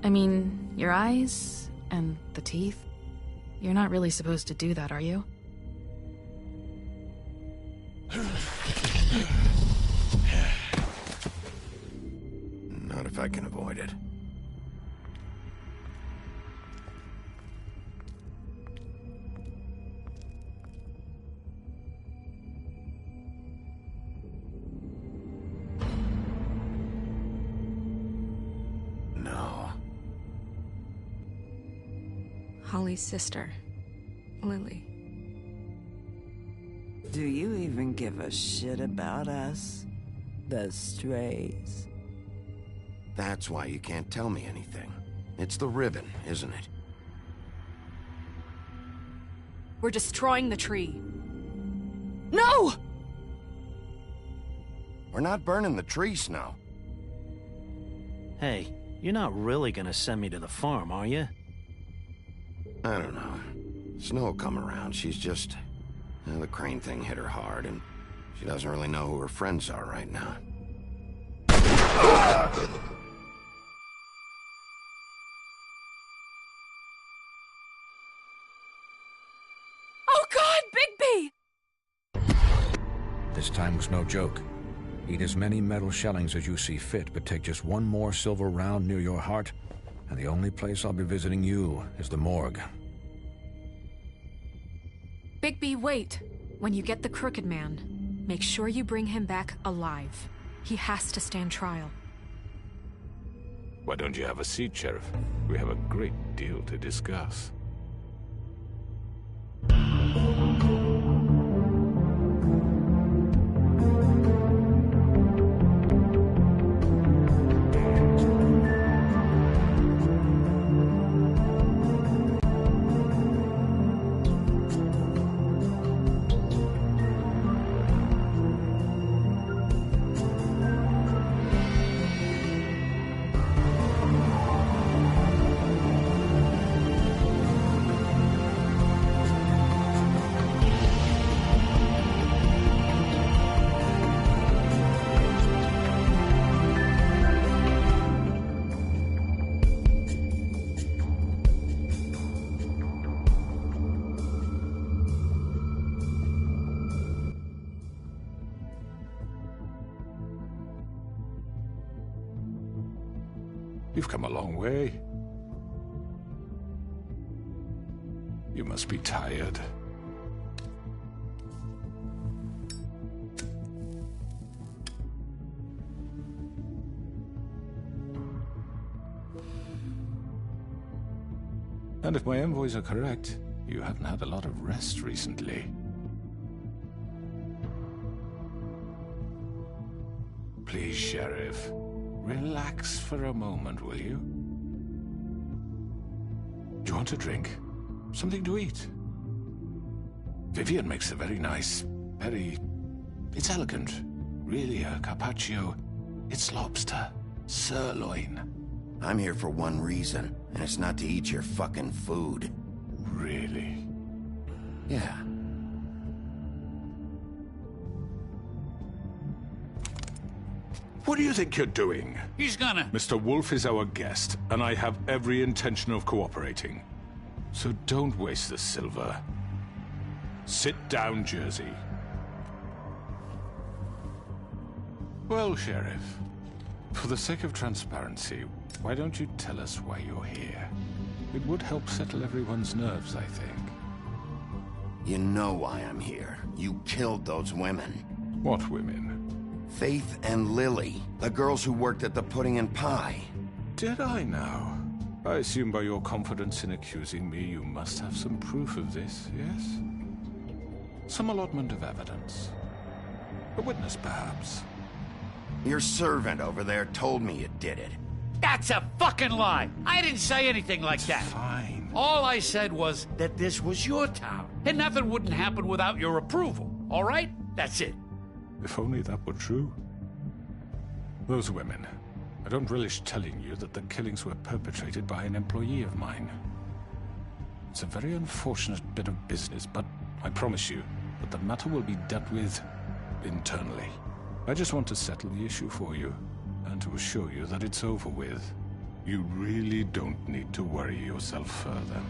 I mean, your eyes and the teeth. You're not really supposed to do that, are you? Not if I can avoid it. No. Holly's sister, Lily. Do you even give a shit about us? The strays? That's why you can't tell me anything. It's the ribbon, isn't it? We're destroying the tree. No! We're not burning the tree, Snow. Hey, you're not really gonna send me to the farm, are you? I don't know. Snow will come around. She's just... the crane thing hit her hard, and she doesn't really know who her friends are right now. Oh God, Bigby! This time was no joke. Eat as many metal shellings as you see fit, but take just one more silver round near your heart, and the only place I'll be visiting you is the morgue. Bigby, wait. When you get the Crooked Man, make sure you bring him back alive. He has to stand trial. Why don't you have a seat, Sheriff? We have a great deal to discuss. You've come a long way. You must be tired. And if my envoys are correct, you haven't had a lot of rest recently. Please, Sheriff. Relax for a moment, will you? Do you want a drink? Something to eat? Vivian makes a very nice, it's elegant. Really, a carpaccio. It's lobster. Sirloin. I'm here for one reason, and it's not to eat your fucking food. Really? Yeah. What do you think you're doing? He's gonna... Mr. Wolf is our guest, and I have every intention of cooperating. So don't waste the silver. Sit down, Jersey. Well, Sheriff, for the sake of transparency, why don't you tell us why you're here? It would help settle everyone's nerves, I think. You know why I'm here. You killed those women. What women? Faith and Lily, the girls who worked at the Pudding and Pie. Did I now? I assume by your confidence in accusing me, you must have some proof of this, yes? Some allotment of evidence. A witness, perhaps. Your servant over there told me you did it. That's a fucking lie! I didn't say anything like that. Fine. All I said was that this was your town, and nothing wouldn't happen without your approval, all right? That's it. If only that were true. Those women. I don't relish telling you that the killings were perpetrated by an employee of mine. It's a very unfortunate bit of business, but I promise you that the matter will be dealt with internally. I just want to settle the issue for you, and to assure you that it's over with. You really don't need to worry yourself further.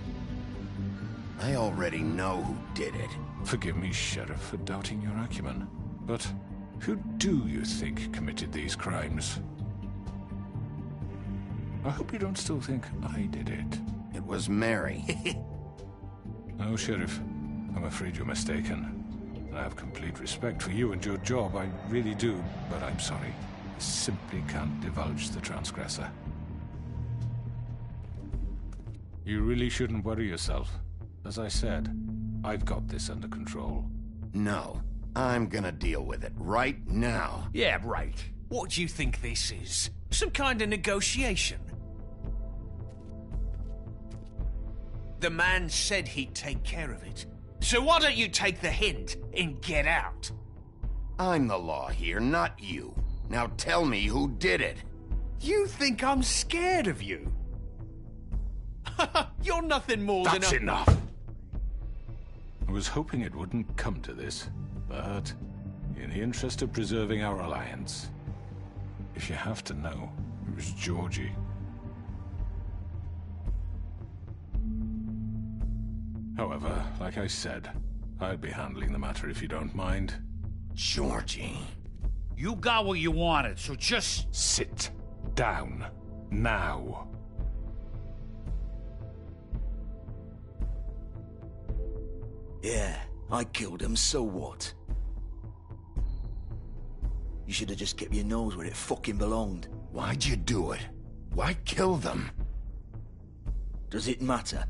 I already know who did it. Forgive me, Sheriff, for doubting your acumen, but who do you think committed these crimes? I hope you don't still think I did it. It was Mary. No, Sheriff. I'm afraid you're mistaken. I have complete respect for you and your job, I really do, but I'm sorry. I simply can't divulge the transgressor. You really shouldn't worry yourself. As I said, I've got this under control. No, I'm gonna deal with it right now. Yeah, right. What do you think this is? Some kind of negotiation? The man said he'd take care of it. So why don't you take the hint and get out? I'm the law here, not you. Now tell me who did it. You think I'm scared of you? You're nothing more than a... That's enough! I was hoping it wouldn't come to this, but in the interest of preserving our alliance, if you have to know, it was Georgie. However, like I said, I'll be handling the matter if you don't mind. Georgie. You got what you wanted, so just... Sit down. Now. Yeah, I killed him, so what? You should have just kept your nose where it fucking belonged. Why'd you do it? Why kill them? Does it matter?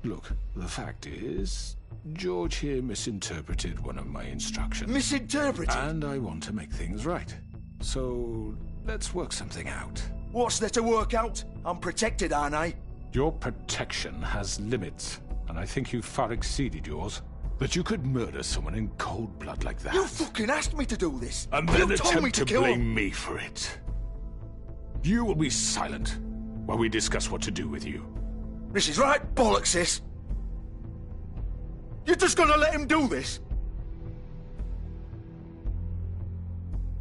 Look, the fact is, George here misinterpreted one of my instructions. Misinterpreted? And I want to make things right. So, let's work something out. What's there to work out? I'm protected, aren't I? Your protection has limits, and I think you've far exceeded yours. That you could murder someone in cold blood like that. You fucking asked me to do this! And then you told me attempt to kill blame him. me for it. You will be silent while we discuss what to do with you. This is right bollocks, this! You're just gonna let him do this?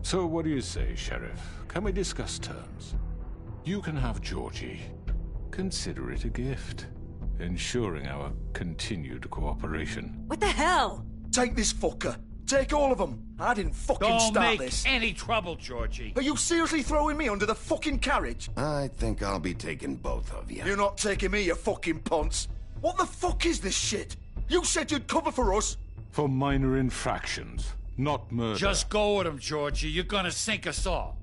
So what do you say, Sheriff? Can we discuss terms? You can have Georgie. Consider it a gift, ensuring our continued cooperation. What the hell? Take this fucker. Take all of them. I didn't fucking Don't start make this. any trouble, Georgie. Are you seriously throwing me under the fucking carriage? I think I'll be taking both of you. You're not taking me, you fucking ponce. What the fuck is this shit? You said you'd cover for us. For minor infractions, not murder. Just go with him, Georgie. You're gonna sink us all.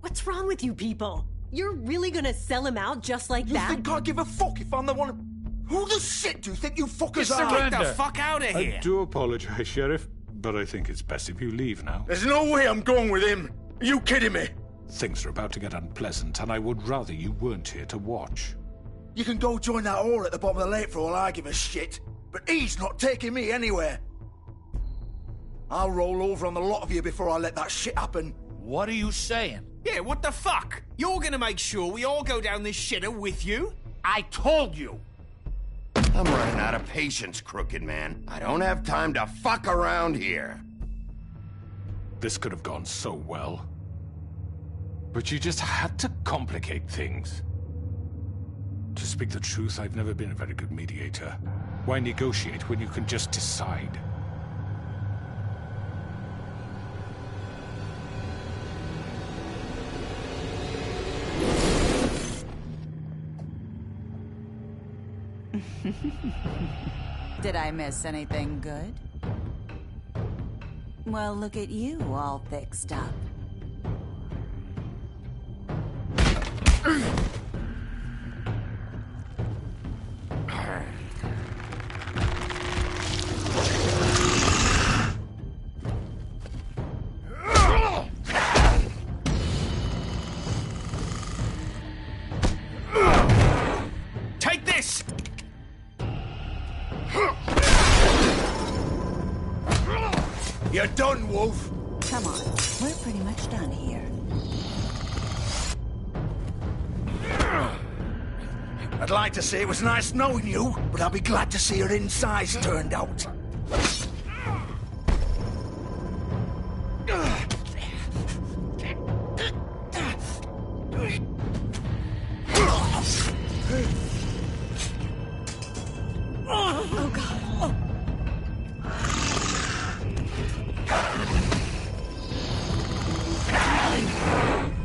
What's wrong with you people? You're really gonna sell him out just like You that? think I give a fuck if I'm the one... Who the shit do you think you fuckers are? Get the fuck out of here! I do apologize, Sheriff, but I think it's best if you leave now. There's no way I'm going with him. Are you kidding me? Things are about to get unpleasant, and I would rather you weren't here to watch. You can go join that whore at the bottom of the lake for all I give a shit. But he's not taking me anywhere. I'll roll over on the lot of you before I let that shit happen. What are you saying? Yeah, what the fuck? You're gonna make sure we all go down this shitter with you? I told you. I'm running out of patience, Crooked Man. I don't have time to fuck around here. This could have gone so well. But you just had to complicate things. To speak the truth, I've never been a very good mediator. Why negotiate when you can just decide? Did I miss anything good? Well, look at you, all fixed up. Take this! You're done, Wolf. Come on, we're pretty much done here. At like to say it was nice knowing you, but I'll be glad to see your insides turned out. Oh, God.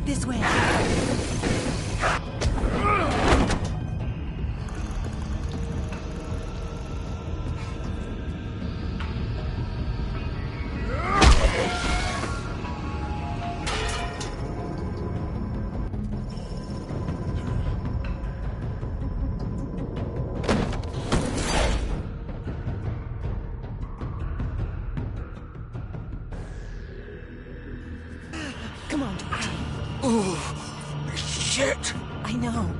This way. Come on, George. Oh, shit! I know.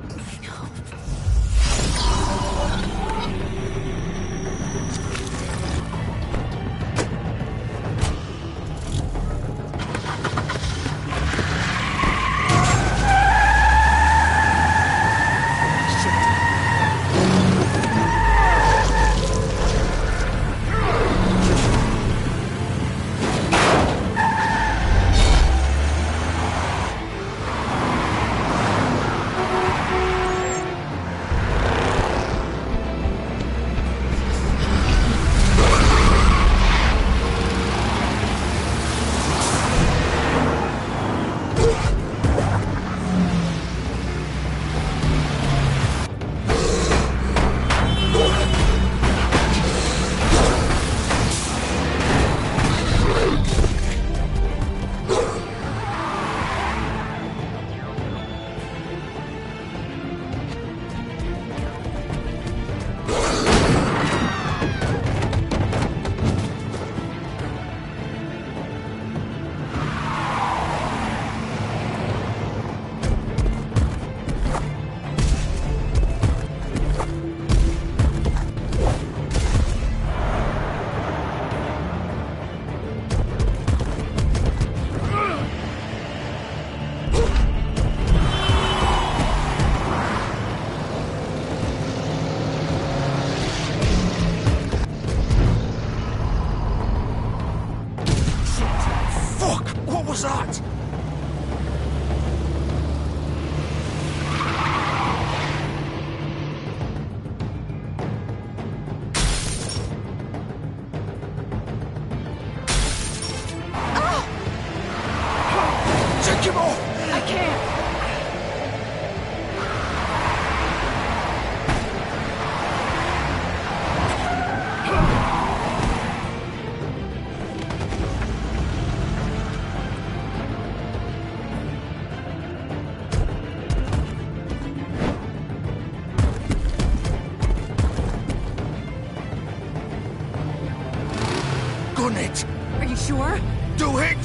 What was that? Take him off! I can't. Gun it! Are you sure? Do it!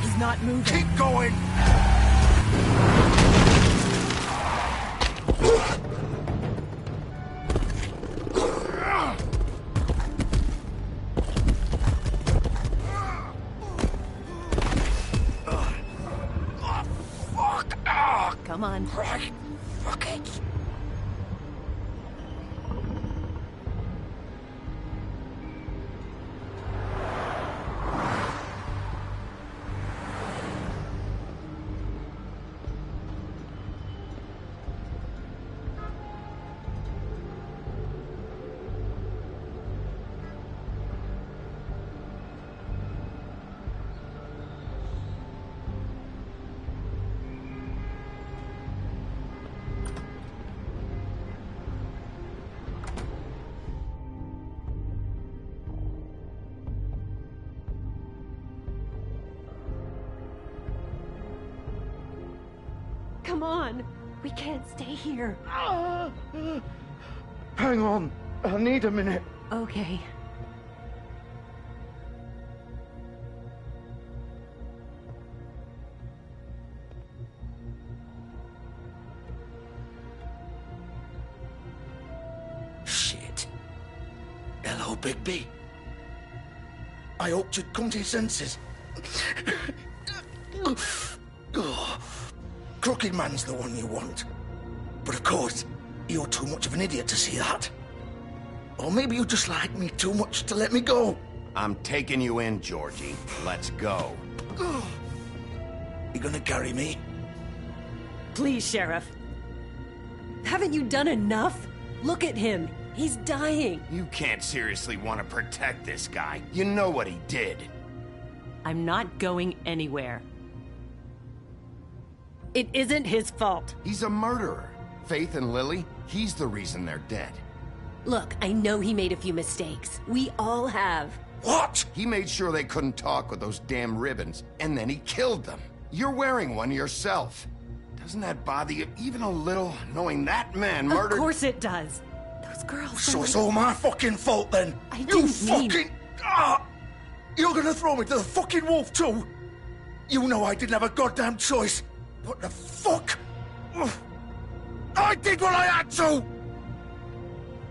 He's not moving. Keep going! Come on. Right. Fuck it. Come on. We can't stay here. Hang on. I need a minute. Okay. Shit. Hello, Bigby. I hoped you'd come to your senses. Crooked Man's the one you want. But of course, you're too much of an idiot to see that. Or maybe you just like me too much to let me go. I'm taking you in, Georgie. Let's go. You gonna carry me? Please, Sheriff. Haven't you done enough? Look at him. He's dying. You can't seriously want to protect this guy. You know what he did. I'm not going anywhere. It isn't his fault. He's a murderer. Faith and Lily, he's the reason they're dead. Look, I know he made a few mistakes. We all have. What? He made sure they couldn't talk with those damn ribbons, and then he killed them. You're wearing one yourself. Doesn't that bother you even a little, knowing that man murdered... Of course it does. Those girls... So it's all my fucking fault then? You fucking... You're gonna throw me to the fucking wolf too? You know I didn't have a goddamn choice. What the fuck? I did what I had to!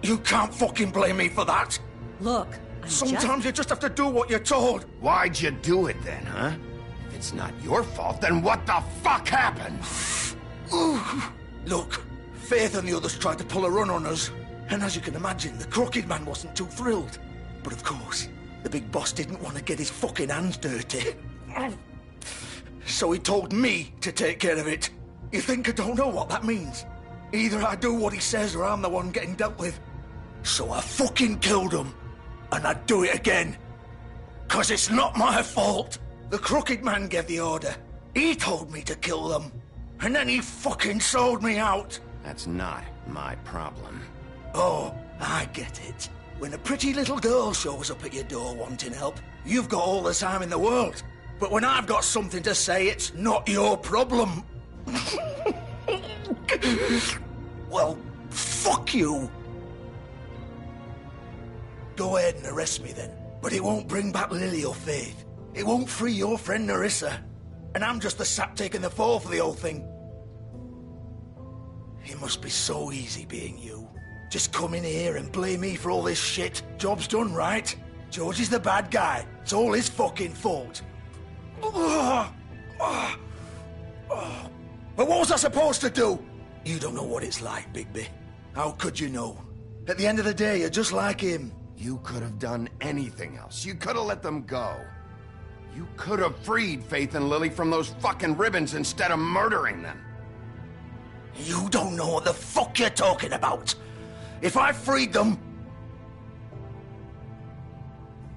You can't fucking blame me for that. Look, sometimes you just have to do what you're told. Why'd you do it then, huh? If it's not your fault, then what the fuck happened? Look, Faith and the others tried to pull a run on us. And as you can imagine, the Crooked Man wasn't too thrilled. But of course, the big boss didn't want to get his fucking hands dirty. So he told me to take care of it. You think I don't know what that means? Either I do what he says or I'm the one getting dealt with. So I fucking killed him. And I'd do it again. 'Cause it's not my fault. The Crooked Man gave the order. He told me to kill them. And then he fucking sold me out. That's not my problem. Oh, I get it. When a pretty little girl shows up at your door wanting help, you've got all the time in the world. But when I've got something to say, it's not your problem. Well, fuck you. Go ahead and arrest me then. But it won't bring back Lily or Faith. It won't free your friend Nerissa. And I'm just the sap taking the fall for the whole thing. It must be so easy being you. Just come in here and blame me for all this shit. Job's done, right? George is the bad guy. It's all his fucking fault. But what was I supposed to do? You don't know what it's like, Bigby. How could you know? At the end of the day, you're just like him. You could have done anything else. You could have let them go. You could have freed Faith and Lily from those fucking ribbons instead of murdering them. You don't know what the fuck you're talking about. If I freed them...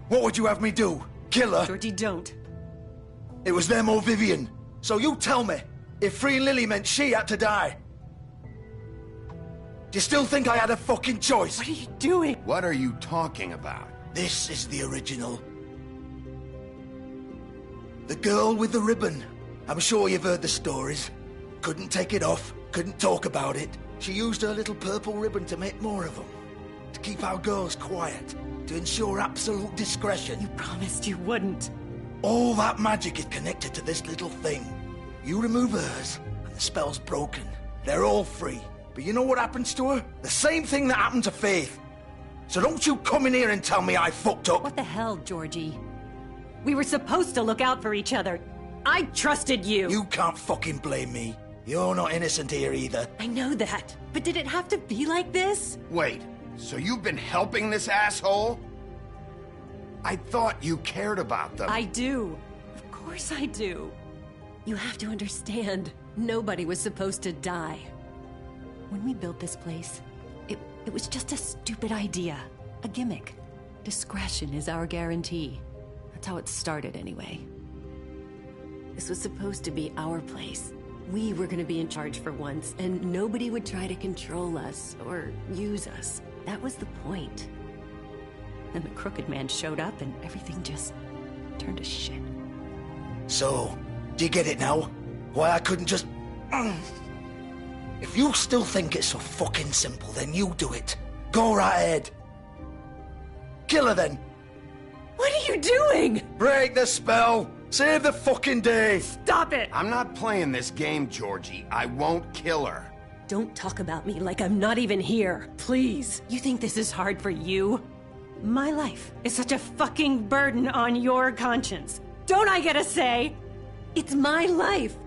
What would you have me do? Kill her? Georgie, don't. It was them or Vivian. So you tell me, if freeing Lily meant she had to die. Do you still think I had a fucking choice? What are you doing? What are you talking about? This is the original. The girl with the ribbon. I'm sure you've heard the stories. Couldn't take it off, couldn't talk about it. She used her little purple ribbon to make more of them. To keep our girls quiet. To ensure absolute discretion. You promised you wouldn't. All that magic is connected to this little thing. You remove hers, and the spell's broken. They're all free. But you know what happens to her? The same thing that happened to Faith. So don't you come in here and tell me I fucked up. What the hell, Georgie? We were supposed to look out for each other. I trusted you. You can't fucking blame me. You're not innocent here either. I know that. But did it have to be like this? Wait, so you've been helping this asshole? I thought you cared about them. I do. Of course I do. You have to understand, nobody was supposed to die. When we built this place, it was just a stupid idea. A gimmick. Discretion is our guarantee. That's how it started anyway. This was supposed to be our place. We were gonna be in charge for once, and nobody would try to control us or use us. That was the point. Then the Crooked Man showed up and everything just turned to shit. So, do you get it now? Why I couldn't just... If you still think it's so fucking simple, then you do it. Go right ahead. Kill her then. What are you doing? Break the spell. Save the fucking day. Stop it. I'm not playing this game, Georgie. I won't kill her. Don't talk about me like I'm not even here. Please. You think this is hard for you? My life is such a fucking burden on your conscience. Don't I get a say? It's my life.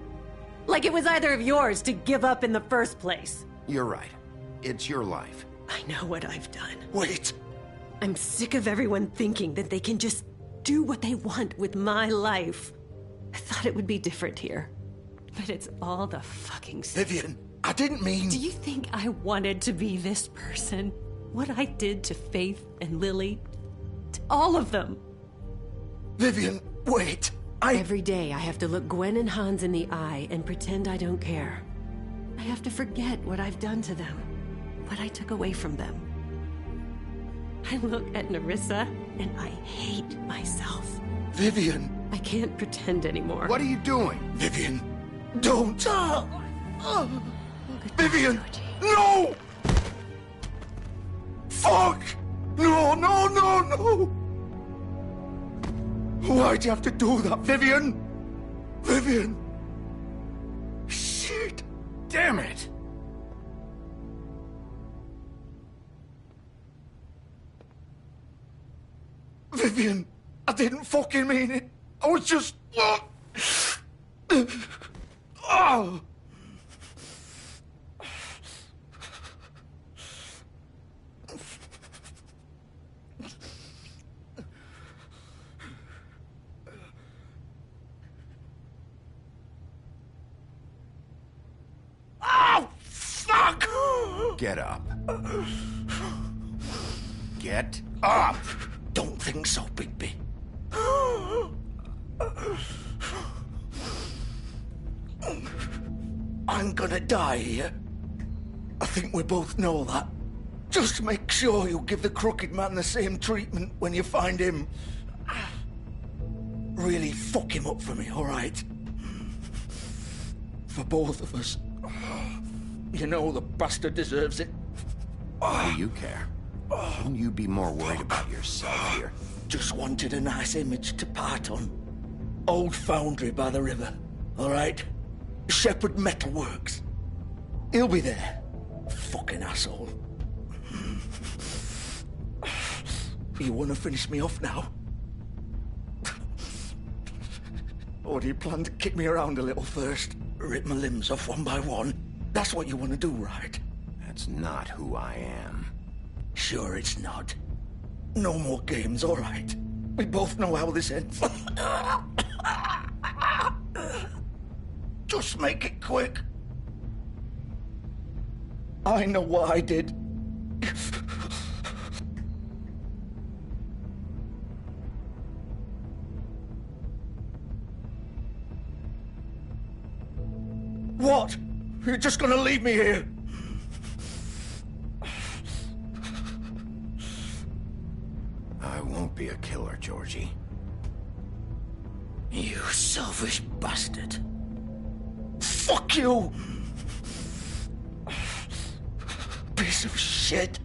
Like it was either of yours to give up in the first place. You're right. It's your life. I know what I've done. Wait! I'm sick of everyone thinking that they can just do what they want with my life. I thought it would be different here. But it's all the fucking same. Vivian, I didn't mean... Do you think I wanted to be this person? What I did to Faith and Lily? To all of them? Vivian, wait! Every day I have to look Gwen and Hans in the eye and pretend I don't care. I have to forget what I've done to them. What I took away from them. I look at Nerissa and I hate myself. Vivian! I can't pretend anymore. What are you doing? Vivian, don't! Vivian! No! Fuck! No, no, no, no! Why'd you have to do that, Vivian? Vivian! Shit! Damn it! Vivian, I didn't fucking mean it. I was just... Oh! Oh, fuck! Get up. Get up! Don't think so, Bigby. I'm gonna die here. I think we both know that. Just make sure you give the Crooked Man the same treatment when you find him. Really fuck him up for me, all right? For both of us. You know the bastard deserves it. Why do you care? Shouldn't you be more worried about yourself here? Just wanted a nice image to part on. Old foundry by the river, all right? Shepherd Metalworks. He'll be there. Fucking asshole. You want to finish me off now? Or do you plan to kick me around a little first? Rip my limbs off one by one? That's what you want to do, right? That's not who I am. Sure it's not. No more games, all right? We both know how this ends. Just make it quick. I know what I did. What? You're just gonna leave me here? I won't be a killer, Georgie. You selfish bastard. Fuck you! Piece of shit.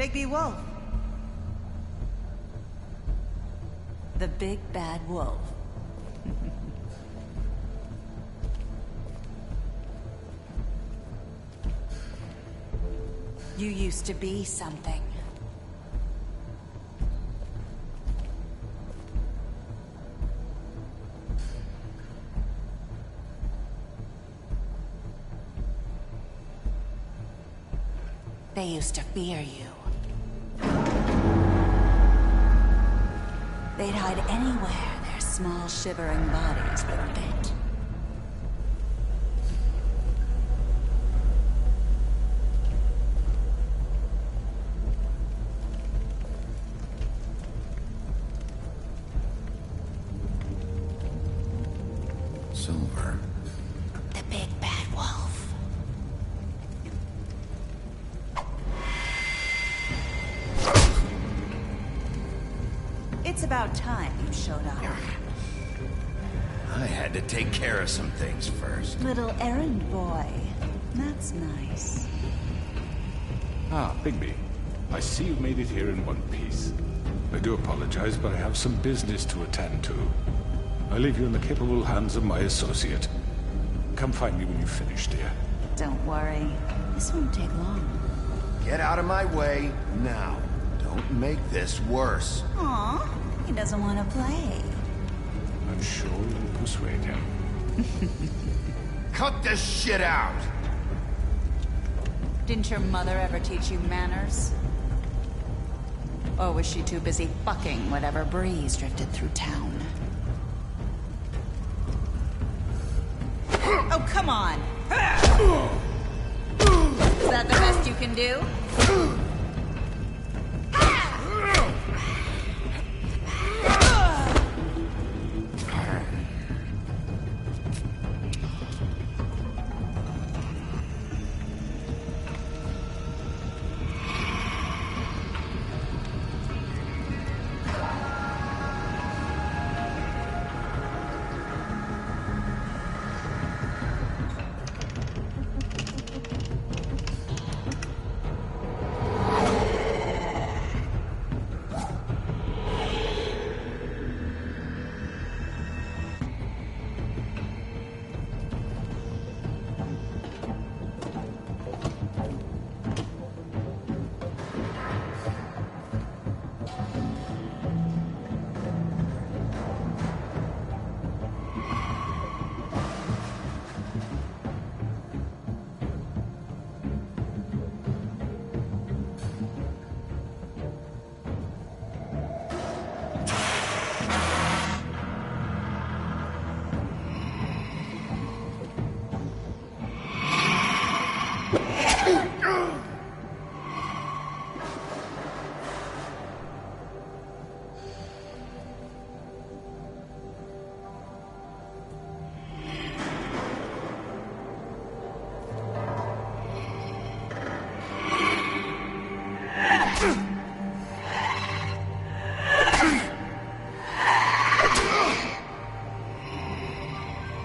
Bigby Wolf. The big bad wolf. You used to be something. They used to fear you. They'd hide anywhere their small, shivering bodies would fit. Silver. The big bad wolf. It's about time you showed up. I had to take care of some things first. Little errand boy. That's nice. Ah, Bigby. I see you made it here in one piece. I do apologize, but I have some business to attend to. I leave you in the capable hands of my associate. Come find me when you've finished, dear. Don't worry. This won't take long. Get out of my way now. Don't make this worse. Aw, he doesn't want to play. I'm sure you'll persuade him. Cut this shit out! Didn't your mother ever teach you manners? Or was she too busy fucking whatever breeze drifted through town? Oh, come on! Is that the best you can do?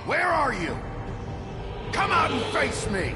Where are you? Come out and face me!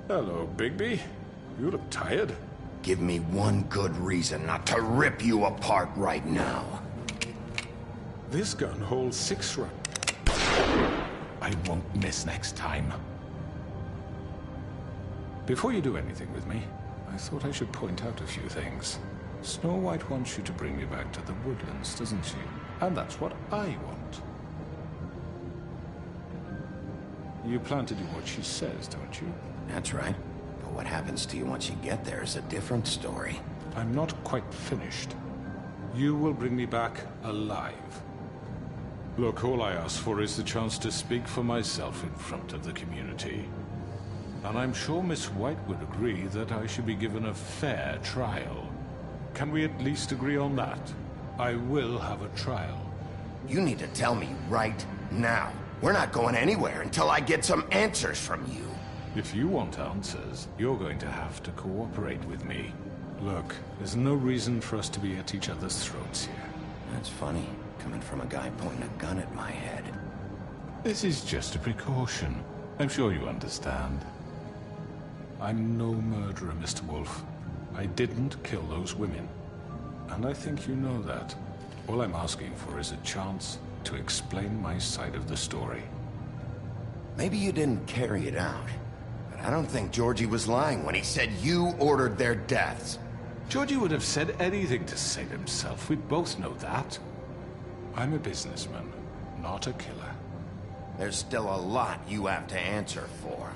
Hello, Bigby. You look tired. Give me one good reason not to rip you apart right now. This gun holds 6 rounds. I won't miss next time. Before you do anything with me, I thought I should point out a few things. Snow White wants you to bring me back to the woodlands, doesn't she? And that's what I want. You plan to do what she says, don't you? That's right. But what happens to you once you get there is a different story. I'm not quite finished. You will bring me back alive. Look, all I ask for is the chance to speak for myself in front of the community. And I'm sure Miss White would agree that I should be given a fair trial. Can we at least agree on that? I will have a trial. You need to tell me right now. We're not going anywhere until I get some answers from you. If you want answers, you're going to have to cooperate with me. Look, there's no reason for us to be at each other's throats here. That's funny, coming from a guy pointing a gun at my head. This is just a precaution. I'm sure you understand. I'm no murderer, Mr. Wolf. I didn't kill those women. And I think you know that. All I'm asking for is a chance to explain my side of the story. Maybe you didn't carry it out. I don't think Georgie was lying when he said you ordered their deaths. Georgie would have said anything to save himself. We both know that. I'm a businessman, not a killer. There's still a lot you have to answer for.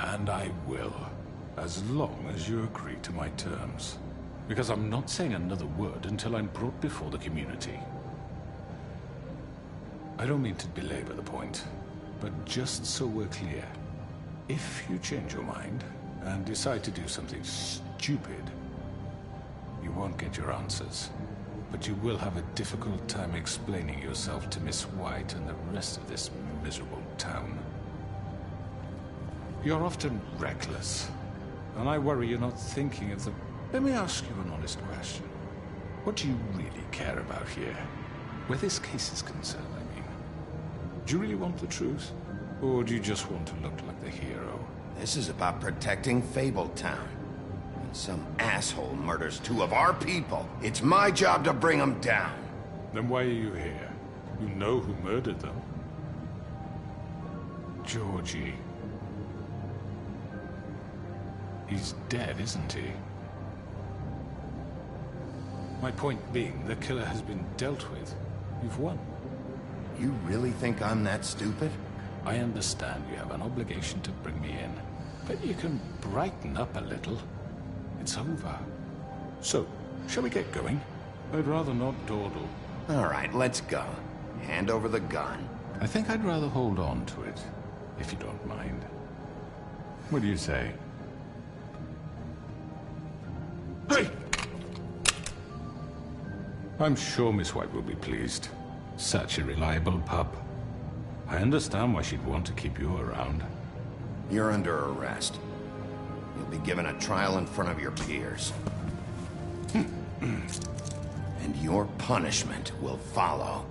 And I will, as long as you agree to my terms. Because I'm not saying another word until I'm brought before the community. I don't mean to belabor the point, but just so we're clear. If you change your mind and decide to do something stupid, you won't get your answers. But you will have a difficult time explaining yourself to Miss White and the rest of this miserable town. You're often reckless, and I worry you're not thinking of the... Let me ask you an honest question. What do you really care about here? Where this case is concerned, I mean. Do you really want the truth? Or do you just want to look like the hero? This is about protecting Fabletown. When some asshole murders 2 of our people, it's my job to bring them down. Then why are you here? You know who murdered them. Georgie. He's dead, isn't he? My point being, the killer has been dealt with. You've won. You really think I'm that stupid? I understand you have an obligation to bring me in, but you can brighten up a little. It's over. So, shall we get going? I'd rather not dawdle. All right, let's go. Hand over the gun. I think I'd rather hold on to it, if you don't mind. What do you say? Hey! I'm sure Miss White will be pleased. Such a reliable pup. I understand why she'd want to keep you around. You're under arrest. You'll be given a trial in front of your peers. And your punishment will follow.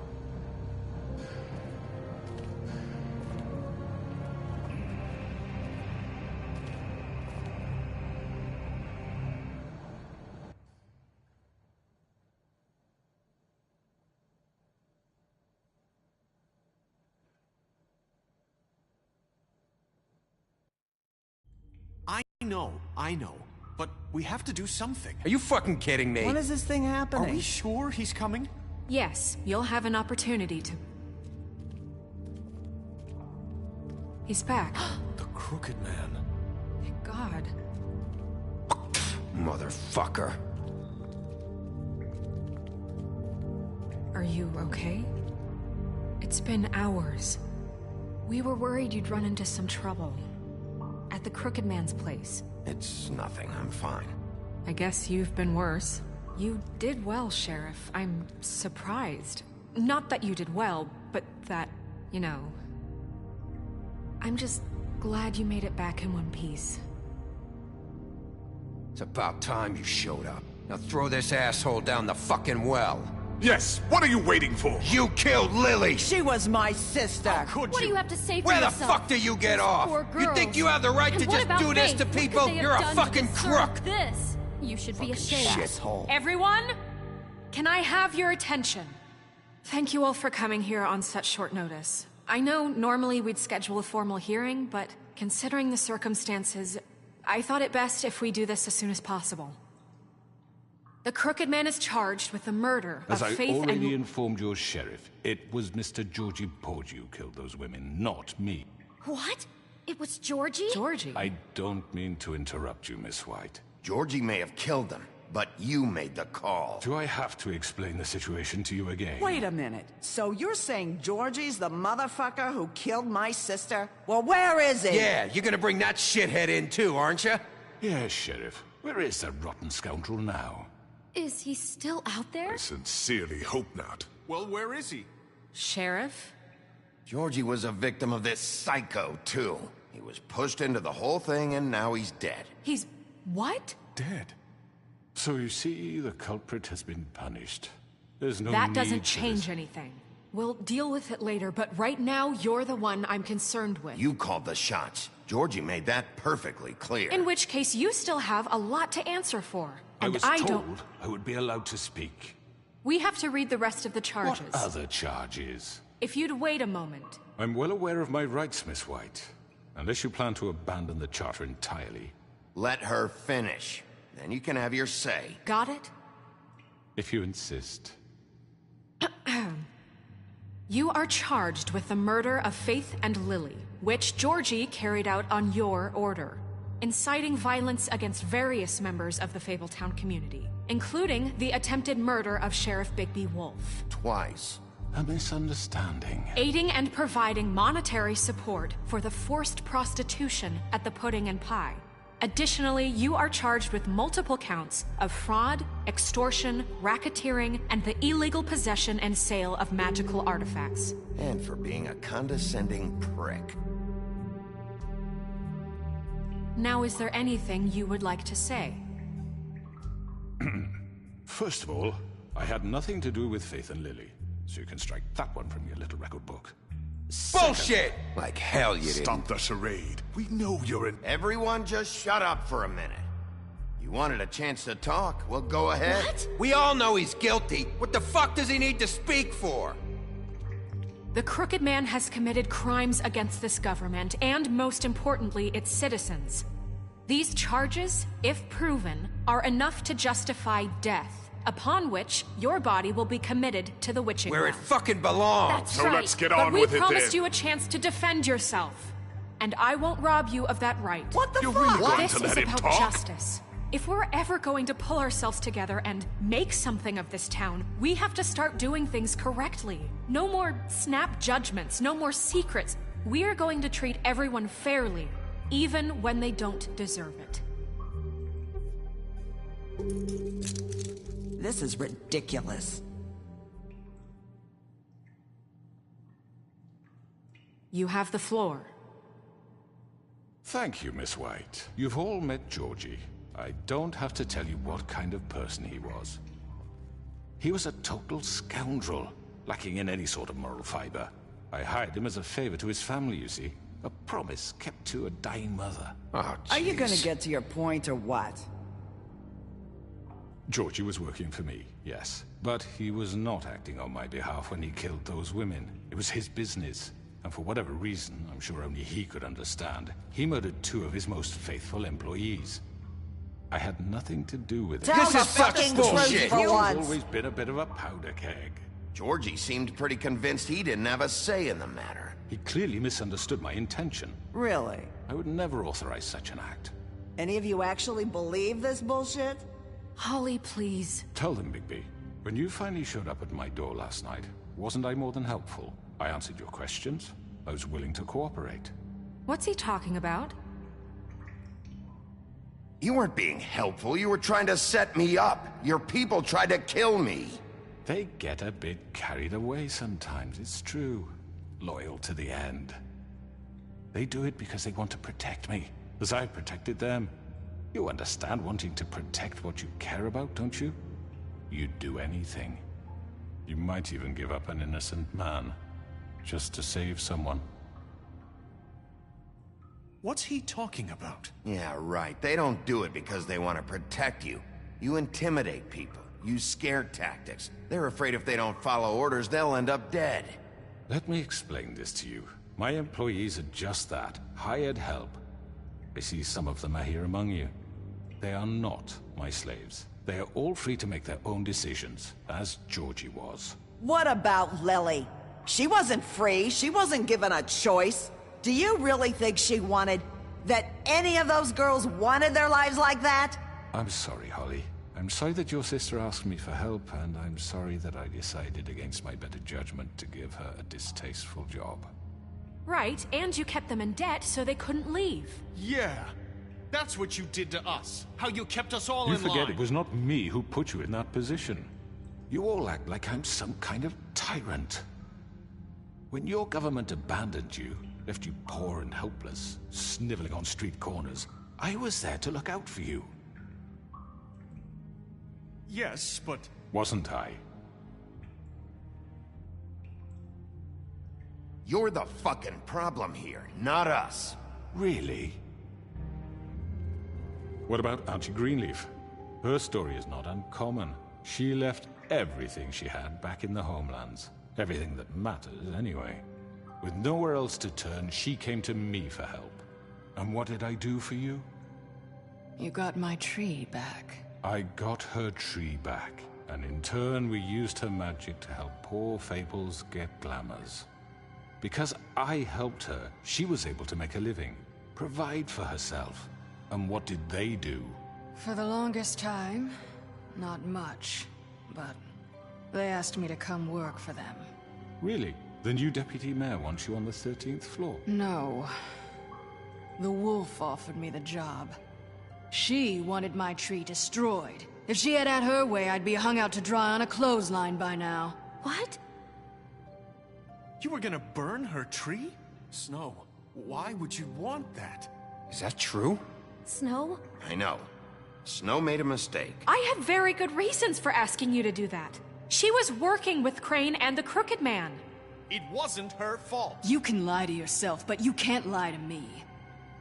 I know. But we have to do something. Are you fucking kidding me? When is this thing happening? Are we sure he's coming? Yes, you'll have an opportunity to... He's back. The Crooked Man. Thank God. Motherfucker. Are you okay? It's been hours. We were worried you'd run into some trouble. At the Crooked Man's place. It's nothing. I'm fine. I guess you've been worse. You did well, Sheriff. I'm surprised. Not that you did well, but that, you know... I'm just glad you made it back in one piece. It's about time you showed up. Now throw this asshole down the fucking well. Yes, what are you waiting for? You killed Lily! She was my sister! How could What do you have to say for Where yourself? the fuck do you get off? Poor girls. You think you have the right And to what just about do this Faith? to What could people? they have You're a done to fucking deserve crook! This. You should be ashamed. Shithole. Everyone, can I have your attention? Thank you all for coming here on such short notice. I know normally we'd schedule a formal hearing, but considering the circumstances, I thought it best if we do this as soon as possible. The Crooked Man is charged with the murder As of I Faith already and... informed your sheriff, it was Mr. Georgie Porgy who killed those women, not me. What? It was Georgie? Georgie? I don't mean to interrupt you, Miss White. Georgie may have killed them, but you made the call. Do I have to explain the situation to you again? Wait a minute. So you're saying Georgie's the motherfucker who killed my sister? Well, where is he? Yeah, you're gonna bring that shithead in too, aren't you? Yes, Sheriff. Where is that rotten scoundrel now? Is he still out there? I sincerely hope not. Well, where is he? Sheriff? Georgie was a victim of this psycho, too. He was pushed into the whole thing, and now he's dead. He's... what? Dead. So you see, the culprit has been punished. There's no That need doesn't for change this. anything. We'll deal with it later, but right now, you're the one I'm concerned with. You called the shots. Georgie made that perfectly clear. In which case, you still have a lot to answer for. I And was I told don't... I would be allowed to speak. We have to read the rest of the charges. What other charges? If you'd wait a moment. I'm well aware of my rights, Miss White. Unless you plan to abandon the charter entirely. Let her finish. Then you can have your say. Got it? If you insist. You are charged with the murder of Faith and Lily, which Georgie carried out on your order, inciting violence against various members of the Fabletown community, including the attempted murder of Sheriff Bigby Wolf. Twice. A misunderstanding. Aiding and providing monetary support for the forced prostitution at the Pudding and Pie. Additionally, you are charged with multiple counts of fraud, extortion, racketeering, and the illegal possession and sale of magical artifacts. And for being a condescending prick. Now, is there anything you would like to say? First of all, I had nothing to do with Faith and Lily, so you can strike that one from your little record book. Bullshit! Like hell you didn't. Stop the charade. We know you're an... Everyone just shut up for a minute. You wanted a chance to talk? Well, go ahead. What? We all know he's guilty. What the fuck does he need to speak for? The Crooked Man has committed crimes against this government, and most importantly, its citizens. These charges, if proven, are enough to justify death, upon which your body will be committed to the witching Where it ground. fucking belongs. That's So right. let's get but on we with it promised then. you a chance to defend yourself. And I won't rob you of that right. What the You're fuck? really going This to is let him about talk? justice. If we're ever going to pull ourselves together and make something of this town, we have to start doing things correctly. No more snap judgments, no more secrets. We are going to treat everyone fairly, even when they don't deserve it. This is ridiculous. You have the floor. Thank you, Miss White. You've all met Georgie. I don't have to tell you what kind of person he was. He was a total scoundrel, lacking in any sort of moral fiber. I hired him as a favor to his family, you see. A promise kept to a dying mother. Oh, Are you gonna jeez. get to your point or what? Georgie was working for me, yes. But he was not acting on my behalf when he killed those women. It was his business. And for whatever reason, I'm sure only he could understand, he murdered 2 of his most faithful employees. I had nothing to do with it. Tell the fucking truth for He's once. always been a bit of a powder keg. Georgie seemed pretty convinced he didn't have a say in the matter. He clearly misunderstood my intention. Really? I would never authorize such an act. Any of you actually believe this bullshit? Holly, please. Tell them, Bigby. When you finally showed up at my door last night, wasn't I more than helpful? I answered your questions. I was willing to cooperate. What's he talking about? You weren't being helpful. You were trying to set me up. Your people tried to kill me. They get a bit carried away sometimes, it's true. Loyal to the end. They do it because they want to protect me, as I protected them. You understand wanting to protect what you care about, don't you? You'd do anything. You might even give up an innocent man, just to save someone. What's he talking about? Yeah, right. They don't do it because they want to protect you. You intimidate people, use scare tactics. They're afraid if they don't follow orders, they'll end up dead. Let me explain this to you. My employees are just that, hired help. I see some of them are here among you. They are not my slaves. They are all free to make their own decisions, as Georgie was. What about Lily? She wasn't free. She wasn't given a choice. Do you really think she wanted... that any of those girls wanted their lives like that? I'm sorry, Holly. I'm sorry that your sister asked me for help, and I'm sorry that I decided against my better judgment to give her a distasteful job. Right, and you kept them in debt so they couldn't leave. Yeah. That's what you did to us. How you kept us all You in line. forget it was not me who put you in that position. You all act like I'm some kind of tyrant. When your government abandoned you, left you poor and helpless, sniveling on street corners, I was there to look out for you. Yes, but... Wasn't I? You're the fucking problem here, not us. Really? What about Auntie Greenleaf? Her story is not uncommon. She left everything she had back in the homelands. Everything that matters, anyway. With nowhere else to turn, she came to me for help. And what did I do for you? You got my tree back. I got her tree back, and in turn we used her magic to help poor Fables get glamours. Because I helped her, she was able to make a living, provide for herself. And what did they do? For the longest time, not much, but they asked me to come work for them. Really? The new deputy mayor wants you on the 13th floor? No. The wolf offered me the job. She wanted my tree destroyed. If she had her way, I'd be hung out to dry on a clothesline by now. What? You were gonna burn her tree? Snow, why would you want that? Is that true? Snow? I know. Snow made a mistake. I had very good reasons for asking you to do that. She was working with Crane and the Crooked Man. It wasn't her fault. You can lie to yourself, but you can't lie to me.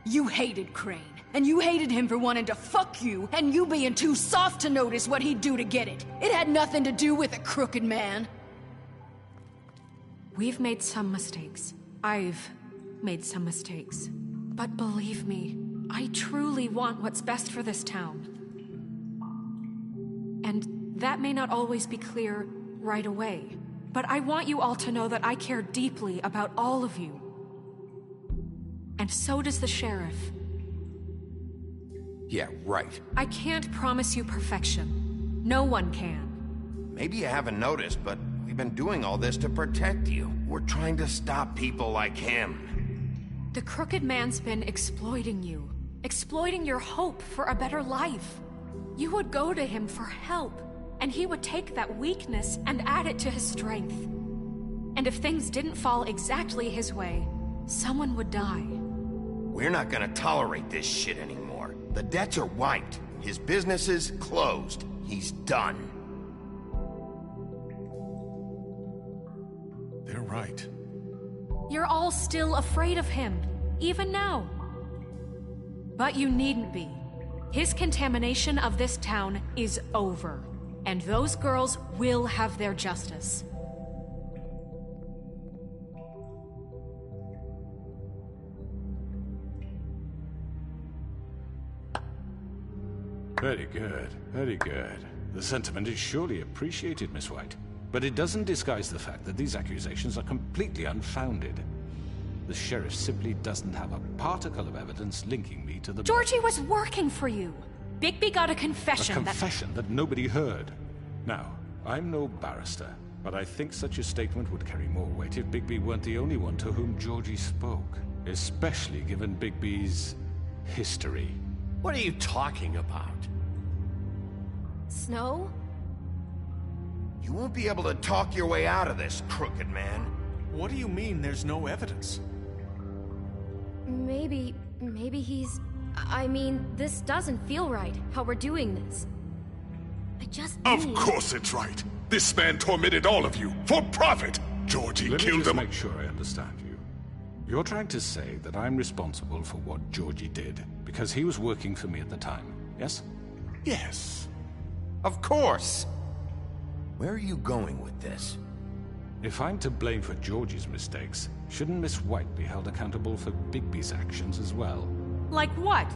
You hated Crane, and you hated him for wanting to fuck you, and you being too soft to notice what he'd do to get it. It had nothing to do with a Crooked Man. We've made some mistakes. I've made some mistakes. But believe me, I truly want what's best for this town. And that may not always be clear right away. But I want you all to know that I care deeply about all of you. And so does the sheriff. Yeah, right. I can't promise you perfection. No one can. Maybe you haven't noticed, but we've been doing all this to protect you. We're trying to stop people like him. The Crooked Man's been exploiting you. Exploiting your hope for a better life. You would go to him for help, and he would take that weakness and add it to his strength. And if things didn't fall exactly his way, someone would die. We're not gonna tolerate this shit anymore. The debts are wiped. His business is closed. He's done. They're right. You're all still afraid of him, even now. But you needn't be. His contamination of this town is over, and those girls will have their justice. Very good, very good. The sentiment is surely appreciated, Miss White. But it doesn't disguise the fact that these accusations are completely unfounded. The sheriff simply doesn't have a particle of evidence linking me to the... Georgie was working for you. Bigby got a confession A confession that nobody heard. Now, I'm no barrister, but I think such a statement would carry more weight if Bigby weren't the only one to whom Georgie spoke. Especially given Bigby's history. What are you talking about? Snow? You won't be able to talk your way out of this, crooked man. What do you mean there's no evidence? Maybe he's... I mean, this doesn't feel right, how we're doing this. I just Of course it's right. This man tormented all of you, for profit! Georgie Let me killed just them. make sure I understand you. You're trying to say that I'm responsible for what Georgie did, because he was working for me at the time, yes? Yes. Of course! Where are you going with this? If I'm to blame for Georgie's mistakes, shouldn't Miss White be held accountable for Bigby's actions as well? Like what?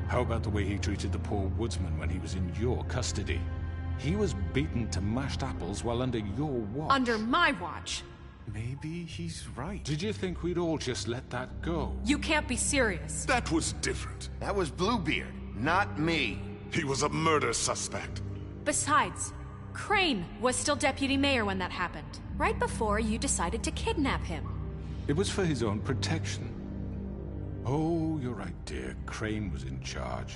How about the way he treated the poor woodsman when he was in your custody? He was beaten to mashed apples while under your watch. Under my watch. Maybe he's right. Did you think we'd all just let that go? You can't be serious. That was different. That was Bluebeard, not me. He was a murder suspect. Besides, Crane was still deputy mayor when that happened, right before you decided to kidnap him. It was for his own protection. Oh, you're right, dear. Crane was in charge.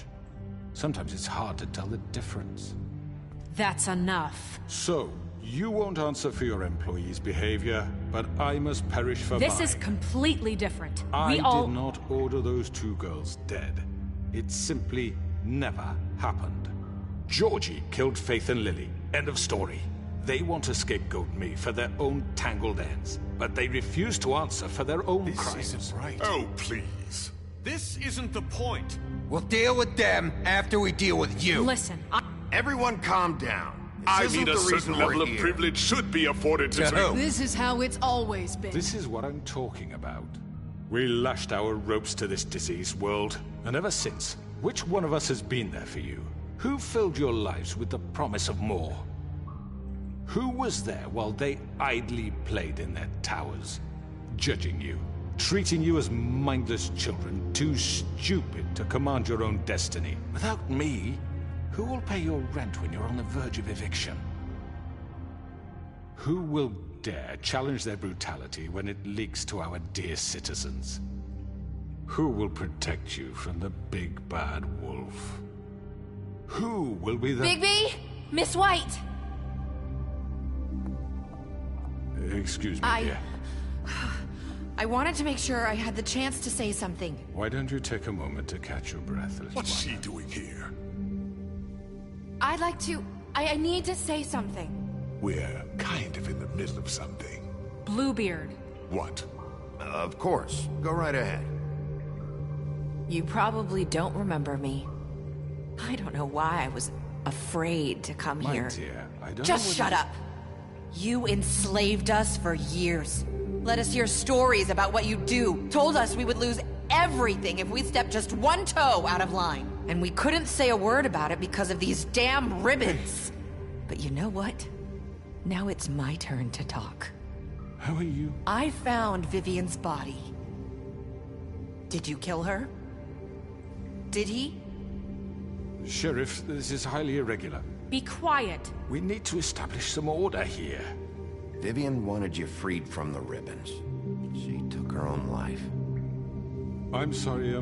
Sometimes it's hard to tell the difference. That's enough. So, you won't answer for your employees' behavior, but I must perish for mine. This is completely different. I did not order those two girls dead. It simply never happened. Georgie killed Faith and Lily. End of story. They want to scapegoat me for their own tangled ends, but they refuse to answer for their own crimes. This isn't right. Oh, please. This isn't the point. We'll deal with them after we deal with you. Listen, Everyone calm down. I This mean, isn't a the reason certain we're level of here. privilege should be afforded to who? This is how it's always been. This is what I'm talking about. We lashed our ropes to this diseased world, and ever since, which one of us has been there for you? Who filled your lives with the promise of more? Who was there while they idly played in their towers, judging you, treating you as mindless children, too stupid to command your own destiny? Without me, who will pay your rent when you're on the verge of eviction? Who will dare challenge their brutality when it leaks to our dear citizens? Who will protect you from the big bad wolf? Who will be the... Bigby! Miss White! Excuse me, dear. I wanted to make sure I had the chance to say something. Why don't you take a moment to catch your breath, little What's one? she doing here? I'd like to... I need to say something. We're kind of in the middle of something. Bluebeard. What? Of course. Go right ahead. You probably don't remember me. I don't know why I was afraid to come My here. dear, I don't Just know what shut you- up. You enslaved us for years. Let us hear stories about what you do. Told us we would lose everything if we stepped just one toe out of line. And we couldn't say a word about it because of these damn ribbons. But you know what? Now it's my turn to talk. How are you? I found Vivian's body. Did you kill her? Did he? Sheriff, this is highly irregular. Be quiet. We need to establish some order here. Vivian wanted you freed from the ribbons. She took her own life. I'm sorry,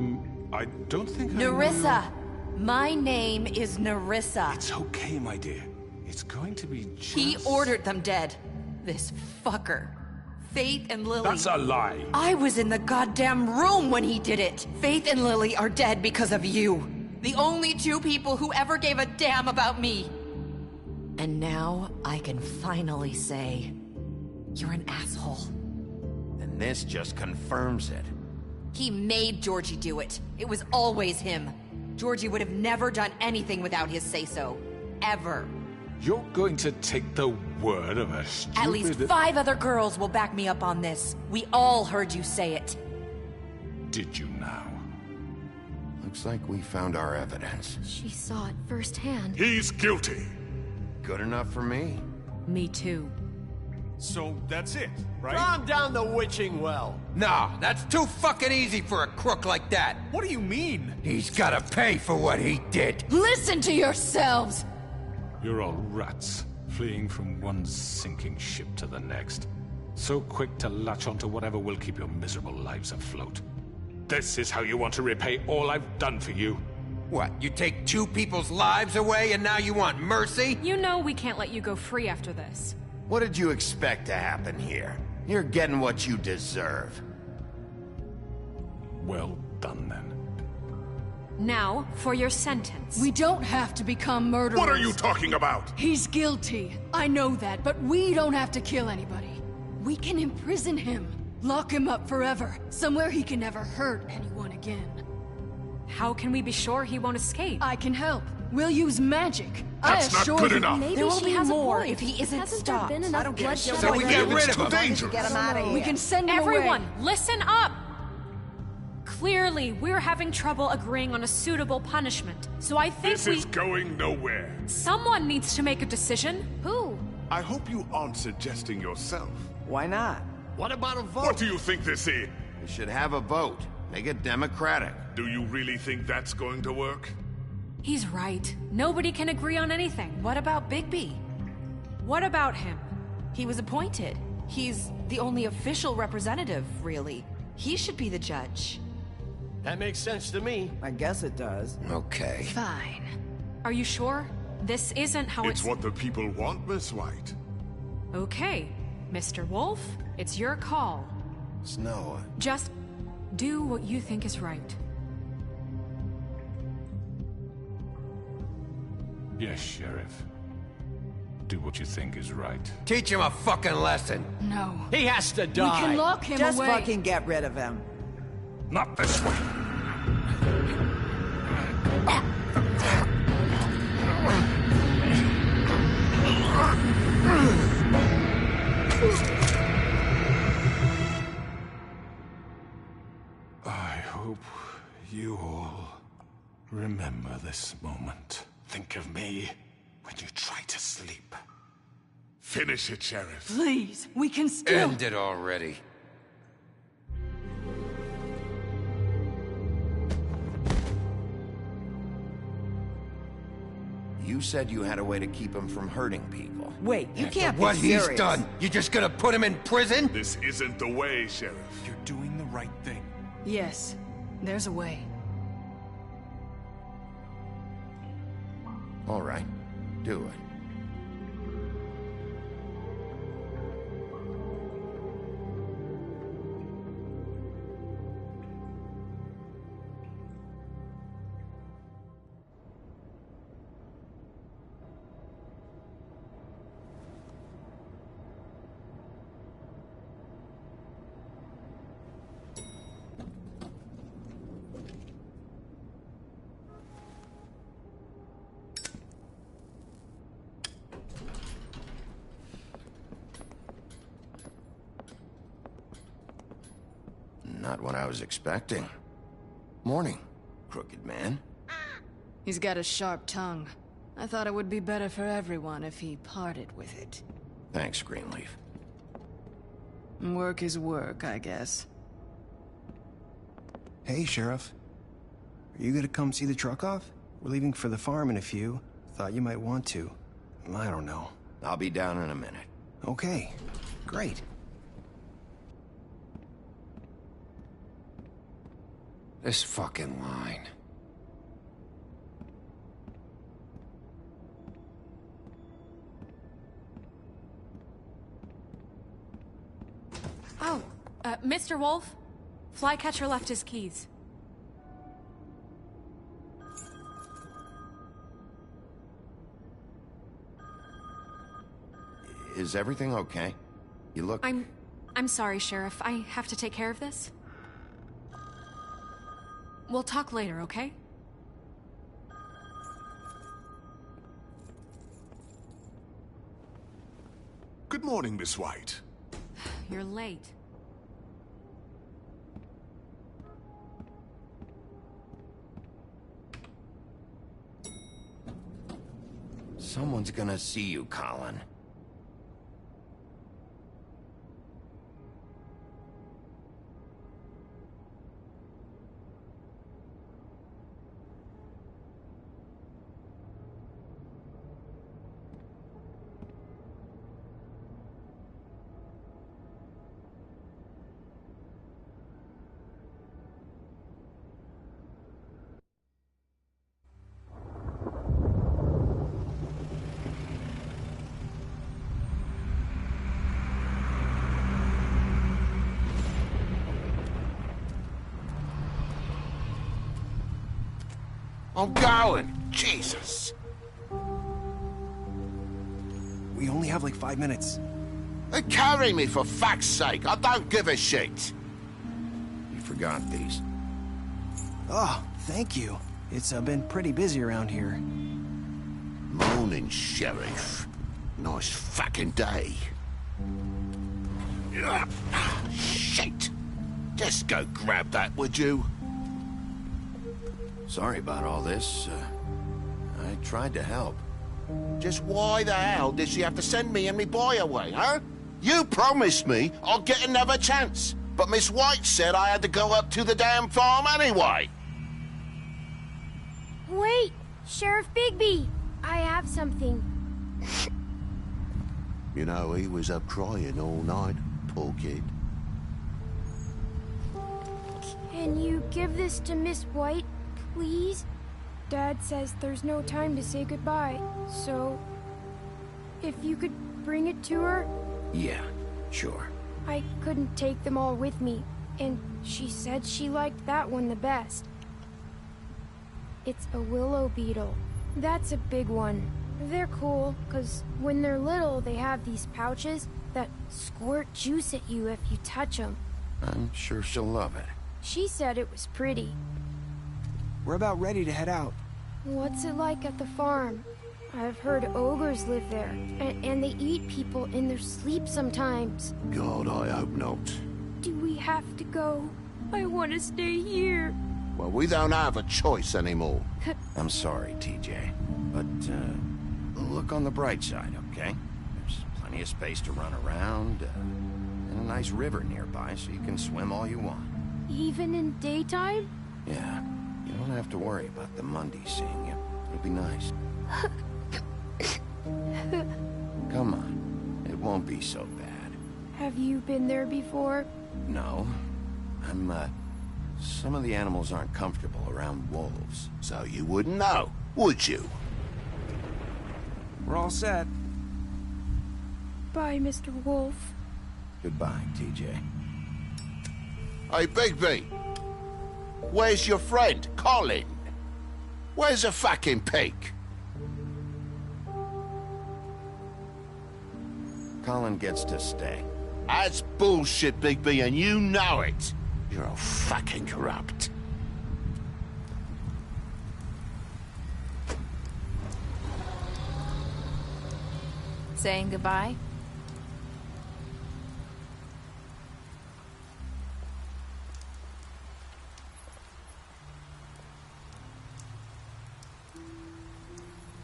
I don't think Nerissa! My name is Nerissa. It's okay, my dear. It's going to be just... He ordered them dead. This fucker. Faith and Lily. That's a lie. I was in the goddamn room when he did it. Faith and Lily are dead because of you. The only two people who ever gave a damn about me. And now I can finally say, you're an asshole. And this just confirms it. He made Georgie do it. It was always him. Georgie would have never done anything without his say-so. Ever. You're going to take the word of a stupid... At least 5 other girls will back me up on this. We all heard you say it. Did you now? Looks like we found our evidence. She saw it firsthand. He's guilty. Good enough for me. Me too. So that's it, right? Calm down the witching well. Nah, that's too fucking easy for a crook like that. What do you mean? He's gotta pay for what he did. Listen to yourselves! You're all rats, fleeing from one sinking ship to the next. So quick to latch onto whatever will keep your miserable lives afloat. This is how you want to repay all I've done for you? What, you take two people's lives away and now you want mercy? You know we can't let you go free after this. What did you expect to happen here? You're getting what you deserve. Well done, then. Now, for your sentence. We don't have to become murderers. What are you talking about? He's guilty. I know that, but we don't have to kill anybody. We can imprison him. Lock him up forever. Somewhere he can never hurt anyone again. How can we be sure he won't escape? I can help. We'll use magic. That's I not assure good you. enough. Maybe There will she be has more a point. if he isn't Hasn't stopped. there been enough bloodshed So we get rid of him. Danger. Get him out of here. We can send him Everyone, away. listen up! Clearly, we're having trouble agreeing on a suitable punishment. So I think This is going nowhere. someone needs to make a decision. Who? I hope you aren't suggesting yourself. Why not? What about a vote? What do you think this is? We should have a vote. Make it democratic. Do you really think that's going to work? He's right. Nobody can agree on anything. What about Bigby? What about him? He was appointed. He's the only official representative, really. He should be the judge. That makes sense to me. I guess it does. Okay. Fine. Are you sure? This isn't how It's what the people want, Miss White. Okay, Mr. Wolf, it's your call. Snow. Just do what you think is right. Yes, Sheriff. Do what you think is right. Teach him a fucking lesson. No. He has to die. We can lock him Just away. fucking get rid of him. Not this way. I hope you all remember this moment. Think of me when you try to sleep. Finish it, Sheriff. Please, we can still... End it already. You said you had a way to keep him from hurting people. Wait, you After can't what be serious. he's done, you just gonna put him in prison? This isn't the way, Sheriff. You're doing the right thing. Yes, there's a way. All right. Do it. Not what I was expecting. Morning, crooked man. He's got a sharp tongue. I thought it would be better for everyone if he parted with it. Thanks, Greenleaf. Work is work, I guess. Hey, Sheriff. Are you gonna come see the truck off? We're leaving for the farm in a few. Thought you might want to. I don't know. I'll be down in a minute. Okay, great. This fucking line. Oh, Mr. Wolf? Flycatcher left his keys. Is everything okay? You look... I'm sorry, Sheriff. I have to take care of this. We'll talk later, okay? Good morning, Miss White. You're late. Someone's gonna see you, Colin. I'm going. Jesus. We only have like 5 minutes. Carry me for fuck's sake. I don't give a shit. You forgot these. Oh, thank you. It's been pretty busy around here. Morning, Sheriff. Nice fucking day. Shit. Just go grab that, would you? Sorry about all this. I tried to help. Just why the hell did she have to send me and me boy away, huh? You promised me I'd get another chance, but Miss White said I had to go up to the damn farm anyway. Wait! Sheriff Bigby! I have something. You know, he was up crying all night, poor kid. Can you give this to Miss White, please? Dad says there's no time to say goodbye, so... if you could bring it to her? Yeah, sure. I couldn't take them all with me, and she said she liked that one the best. It's a willow beetle. That's a big one. They're cool, because when they're little, they have these pouches that squirt juice at you if you touch them. I'm sure she'll love it. She said it was pretty. We're about ready to head out. What's it like at the farm? I've heard ogres live there, and they eat people in their sleep sometimes. God, I hope not. Do we have to go? I want to stay here. Well, we don't have a choice anymore. I'm sorry, TJ, but look on the bright side, okay? There's plenty of space to run around, and a nice river nearby so you can swim all you want. Even in daytime? Yeah, you don't have to worry about the Mundy seeing you. It'll be nice. Come on, it won't be so bad. Have you been there before? No, some of the animals aren't comfortable around wolves. So you wouldn't know, would you? We're all set. Bye, Mr. Wolf. Goodbye, TJ. Hey, Bigby. Where's your friend, Colin? Where's the fucking pig? Colin gets to stay. That's bullshit, Bigby, and you know it. You're all fucking corrupt. Saying goodbye?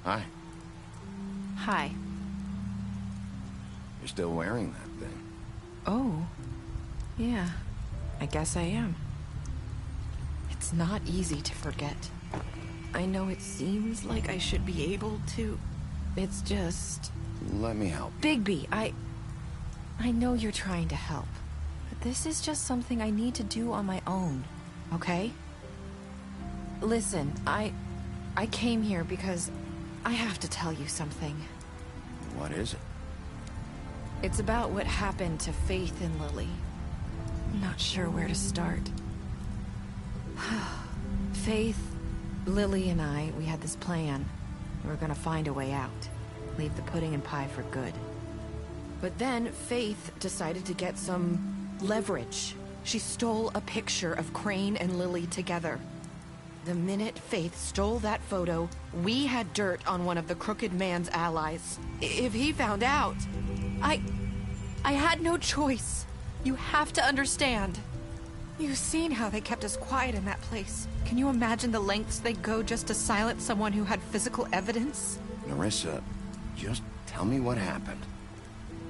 Hi. Hi. You're still wearing that thing. Oh. Yeah. I guess I am. It's not easy to forget. I know it seems like I should be able to. It's just... Let me help you. Bigby, I know you're trying to help. But this is just something I need to do on my own, okay? Listen, I came here because I have to tell you something. What is it? It's about what happened to Faith and Lily. I'm not sure where to start. Faith, Lily, and we had this plan. We were gonna find a way out. Leave the pudding and pie for good. But then Faith decided to get some leverage. She stole a picture of Crane and Lily together. The minute Faith stole that photo, we had dirt on one of the Crooked Man's allies. If he found out, I had no choice. You have to understand. You've seen how they kept us quiet in that place. Can you imagine the lengths they go just to silence someone who had physical evidence? Nerissa, Just tell me what happened.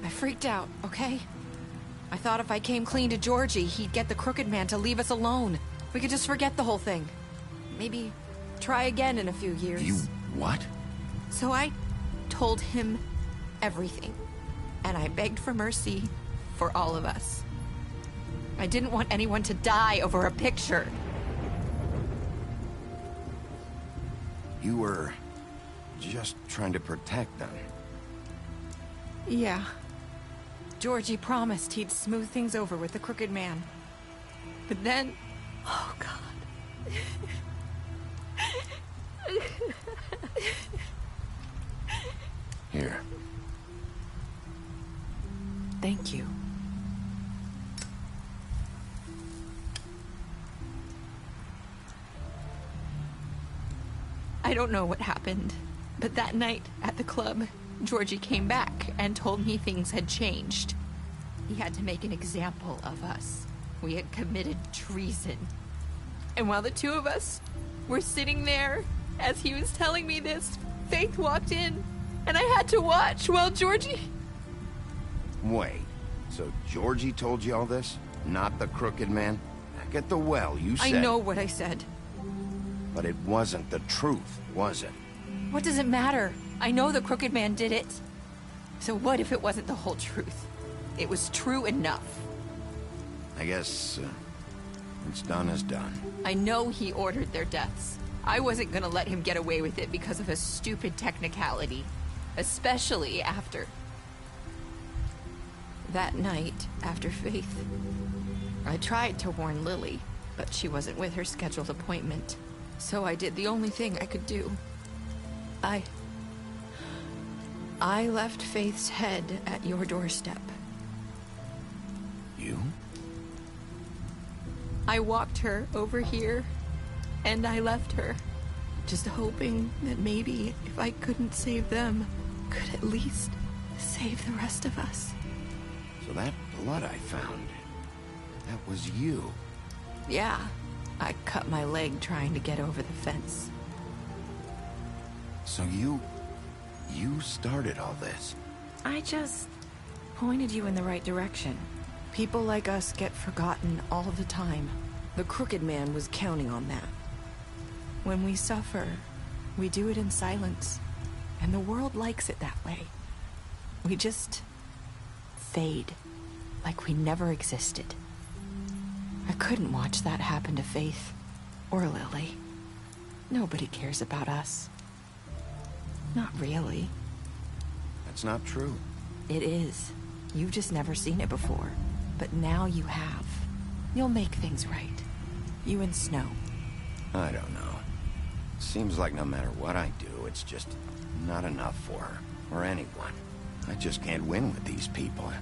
I freaked out, okay? I thought if I came clean to Georgie, he'd get the Crooked Man to leave us alone. We could just forget the whole thing. Maybe try again in a few years. You what? So I told him everything. And I begged for mercy for all of us. I didn't want anyone to die over a picture. You were just trying to protect them. Yeah. Georgie promised he'd smooth things over with the Crooked Man. But then... Oh, God. Here. Thank you. I don't know what happened, but that night at the club, Georgie came back and told me things had changed. He had to make an example of us. We had committed treason. And while the two of us were sitting there, as he was telling me this, Faith walked in, and I had to watch while Georgie... Wait, so Georgie told you all this? Not the Crooked Man? Back at the well, you said... I know what I said. But it wasn't the truth, was it? What does it matter? I know the Crooked Man did it. So what if it wasn't the whole truth? It was true enough. I guess what's done is done. I know he ordered their deaths. I wasn't gonna let him get away with it because of a stupid technicality. Especially after... that night, after Faith. I tried to warn Lily, but she wasn't with her scheduled appointment. So I did the only thing I could do. I left Faith's head at your doorstep. You? I walked her over here, and I left her. Just hoping that maybe if I couldn't save them, could at least save the rest of us. So that blood I found, that was you. Yeah, I cut my leg trying to get over the fence. So you started all this? I just pointed you in the right direction. People like us get forgotten all the time. The Crooked Man was counting on that. When we suffer, we do it in silence. And the world likes it that way. We just fade, like we never existed. I couldn't watch that happen to Faith, or Lily. Nobody cares about us. Not really. That's not true. It is. You've just never seen it before. But now you have. You'll make things right. You and Snow. I don't know. Seems like no matter what I do, it's just not enough for her, or anyone. I just can't win with these people.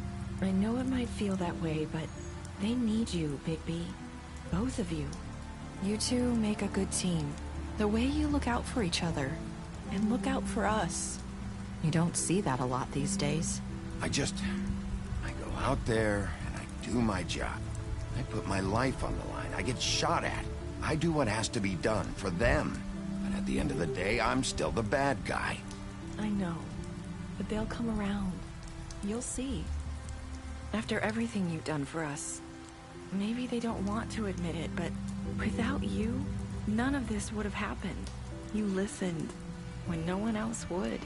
I know it might feel that way, but they need you, Bigby. Both of you. You two make a good team. The way you look out for each other, and look out for us. You don't see that a lot these days. I go out there, and I do my job. I put my life on the line. I get shot at. I do what has to be done for them. But at the end of the day, I'm still the bad guy. I know. But they'll come around. You'll see. After everything you've done for us. Maybe they don't want to admit it, but without you, none of this would have happened. You listened when no one else would.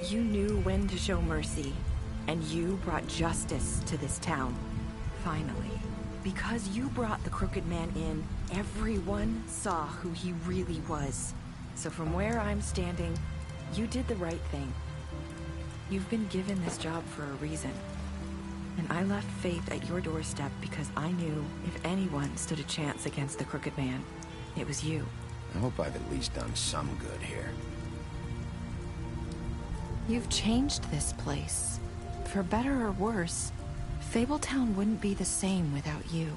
You knew when to show mercy, and you brought justice to this town. Finally. Because you brought the Crooked Man in, everyone saw who he really was. So from where I'm standing, you did the right thing. You've been given this job for a reason. And I left Faith at your doorstep because I knew if anyone stood a chance against the Crooked Man, it was you. I hope I've at least done some good here. You've changed this place. For better or worse, Fabletown wouldn't be the same without you.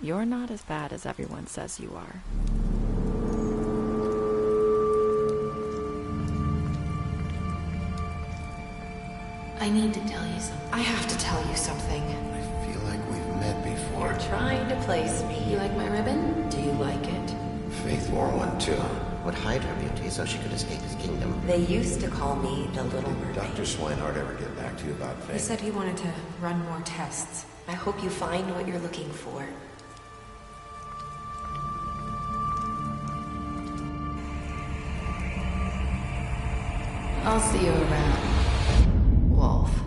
You're not as bad as everyone says you are. I need to tell you something. I have to tell you something. I feel like we've met before. You're trying to place me. You like my ribbon? Do you like it? Faith wore one too. Would hide her beauty so she could escape his kingdom. They used to call me the Little Mermaid. Dr. Swinehart ever get back to you about Faith? He said he wanted to run more tests. I hope you find what you're looking for. I'll see you around, Wolf.